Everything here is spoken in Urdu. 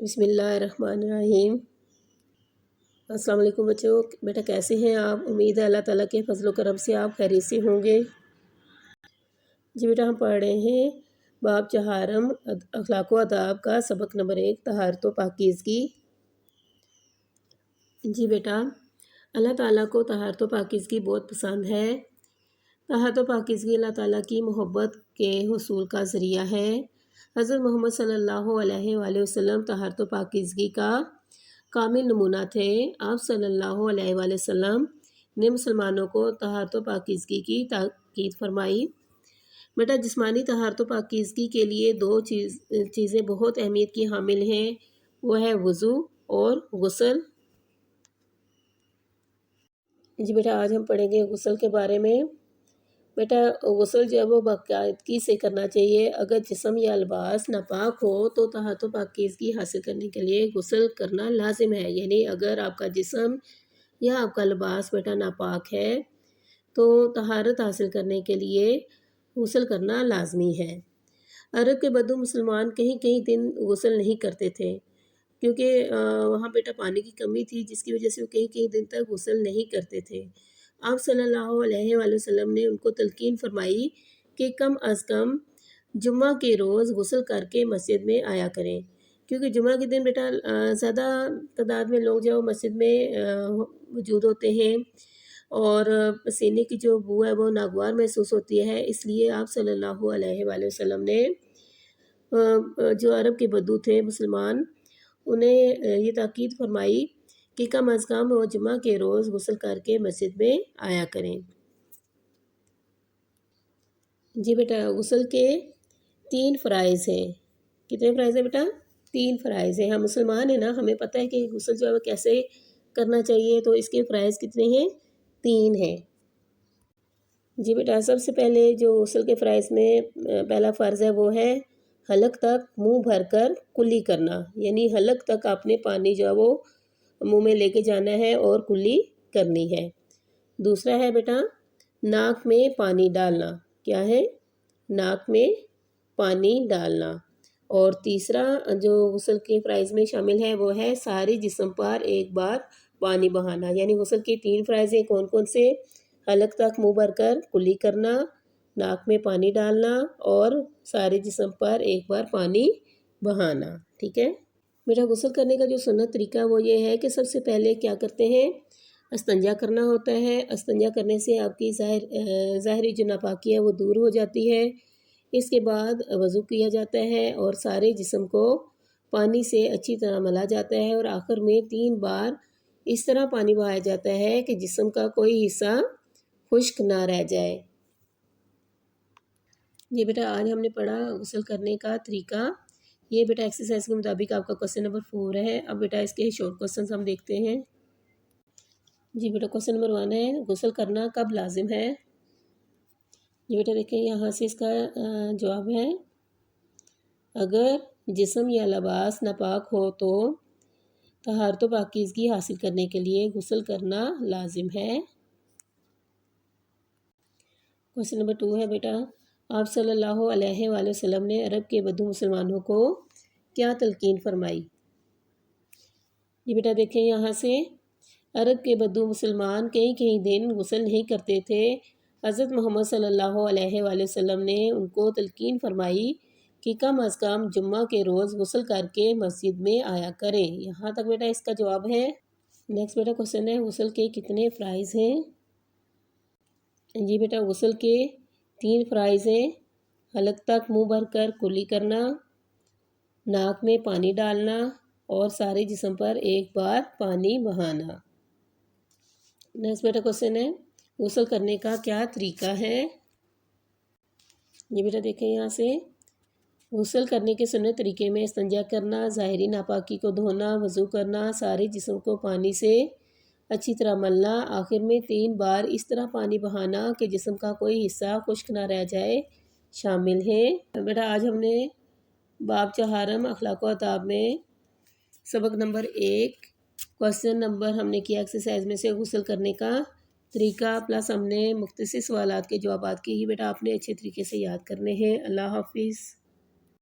بسم اللہ الرحمن الرحیم۔ السلام علیکم بچوں، بیٹا کیسے ہیں آپ؟ امید ہے اللہ تعالیٰ کے فضل و کرم سے آپ خیریت سے ہوں گے۔ جی بیٹا، ہم پڑھ رہے ہیں باب چہارم اخلاق و آداب کا سبق نمبر 1 طہارت و پاکیزگی۔ جی بیٹا، اللہ تعالیٰ کو طہارت و پاکیزگی بہت پسند ہے۔ طہارت و پاکیزگی اللہ تعالیٰ کی محبت کے حصول کا ذریعہ ہے۔ حضرت محمد صلی اللہ علیہ وآلہ وسلم طہارت و پاکیزگی کا کامل نمونہ تھے۔ آپ صلی اللہ علیہ وآلہ وسلم نے مسلمانوں کو طہارت و پاکیزگی کی تاکید فرمائی۔ بیٹا، جسمانی طہارت و پاکیزگی کے لیے دو چیزیں بہت اہمیت کی حامل ہیں، وہ ہے وضو اور غسل۔ جی بیٹا، آج ہم پڑھیں گے غسل کے بارے میں۔ بیٹا، غسل جو ہے وہ باقاعدگی سے کرنا چاہیے۔ اگر جسم یا لباس ناپاک ہو تو طہارت و پاکیزگی حاصل کرنے کے لیے غسل کرنا لازم ہے۔ یعنی اگر آپ کا جسم یا آپ کا لباس بیٹا ناپاک ہے تو طہارت حاصل کرنے کے لیے غسل کرنا لازمی ہے۔ عرب کے بدو مسلمان کہیں دن غسل نہیں کرتے تھے، کیونکہ وہاں بیٹا پانی کی کمی تھی، جس کی وجہ سے وہ کہیں دن تک غسل نہیں کرتے تھے۔ آپ صلی اللہ علیہ وآلہ وسلم نے ان کو تلقین فرمائی کہ کم از کم جمعہ کے روز غسل کر کے مسجد میں آیا کریں، کیونکہ جمعہ کے دن بیٹا زیادہ تعداد میں لوگ جو مسجد میں موجود ہوتے ہیں اور پسینے کی جو بو ہے وہ ناگوار محسوس ہوتی ہے۔ اس لیے آپ صلی اللہ علیہ وآلہ وسلم نے جو عرب کے بدو تھے مسلمان، انہیں یہ تاکید فرمائی کہ کم از کم وہ جمعہ کے روز غسل کر کے مسجد میں آیا کریں۔ جی بیٹا، غسل کے 3 فرائض ہیں۔ کتنے فرائض ہیں بیٹا؟ 3 فرائض ہیں۔ ہم مسلمان ہیں نا، ہمیں پتہ ہے کہ غسل جو ہے وہ کیسے کرنا چاہیے، تو اس کے فرائض کتنے ہیں؟ 3 ہیں۔ جی بیٹا، سب سے پہلے جو غسل کے فرائض میں پہلا فرض ہے وہ ہے حلق تک منہ بھر کر کلی کرنا، یعنی حلق تک آپ نے پانی جو ہے وہ منہ میں لے کے جانا ہے اور کلی کرنی ہے۔ دوسرا ہے بیٹا ناک میں پانی ڈالنا۔ کیا ہے؟ ناک میں پانی ڈالنا۔ اور تیسرا جو غسل کے فرائض میں شامل ہے وہ ہے سارے جسم پر ایک بار پانی بہانا۔ یعنی غسل کے 3 فرائض ہیں، کون کون سے؟ حلق تک منہ بھر کر کلی کرنا، ناک میں پانی ڈالنا اور سارے جسم پر ایک بار پانی بہانا۔ ٹھیک ہے بیٹا، غسل کرنے کا جو سنت طریقہ وہ یہ ہے کہ سب سے پہلے کیا کرتے ہیں؟ استنجا کرنا ہوتا ہے۔ استنجا کرنے سے آپ کی ظاہری جو ناپاکی ہے وہ دور ہو جاتی ہے۔ اس کے بعد وضو کیا جاتا ہے اور سارے جسم کو پانی سے اچھی طرح ملا جاتا ہے اور آخر میں 3 بار اس طرح پانی بہایا جاتا ہے کہ جسم کا کوئی حصہ خشک نہ رہ جائے۔ یہ بیٹا آج ہم نے پڑھا غسل کرنے کا طریقہ۔ یہ بیٹا ایکسرسائز کے مطابق آپ کا کوسچن نمبر 4 ہے۔ اب بیٹا اس کے شارٹ کوسچنز ہم دیکھتے ہیں۔ جی بیٹا، کوسچن نمبر 1 ہے غسل کرنا کب لازم ہے؟ یہ بیٹا دیکھیں، یہاں سے اس کا جواب ہے اگر جسم یا لباس ناپاک ہو تو طہارت و پاکیزگی حاصل کرنے کے لیے غسل کرنا لازم ہے۔ کوسچن نمبر 2 ہے بیٹا آپ صلی اللہ علیہ وآلہ وسلم نے عرب کے بدو مسلمانوں کو کیا تلقین فرمائی؟ یہ بیٹا دیکھیں، یہاں سے عرب کے بدو مسلمان کہیں دن غسل نہیں کرتے تھے۔ حضرت محمد صلی اللہ علیہ وآلہ وسلم نے ان کو تلقین فرمائی کہ کم از کم جمعہ کے روز غسل کر کے مسجد میں آیا کریں۔ یہاں تک بیٹا اس کا جواب ہے۔ نیکسٹ بیٹا کوسچن ہے غسل کے کتنے فرائض ہیں؟ جی بیٹا، غسل کے 3 فرائض ہیں۔ حلق تک منہ بھر کر کلی کرنا، ناک میں پانی ڈالنا اور سارے جسم پر ایک بار پانی بہانا۔ نیکسٹ بیٹا کوسچن ہے غسل کرنے کا کیا طریقہ ہے؟ یہ بیٹا دیکھیں، یہاں سے غسل کرنے کے سنت طریقے میں استنجا کرنا، ظاہری ناپاکی کو دھونا، وضو کرنا، سارے جسم کو پانی سے اچھی طرح ملنا، آخر میں 3 بار اس طرح پانی بہانا کہ جسم کا کوئی حصہ خشک نہ رہ جائے شامل ہیں۔ بیٹا آج ہم نے باب چہارم اخلاق و آداب میں سبق نمبر 1 کوسچن نمبر ہم نے کیا ایکسرسائز میں سے غسل کرنے کا طریقہ پلس ہم نے مختصر سوالات کے جوابات کی۔ یہ بیٹا آپ نے اچھے طریقے سے یاد کرنے ہیں۔ اللہ حافظ۔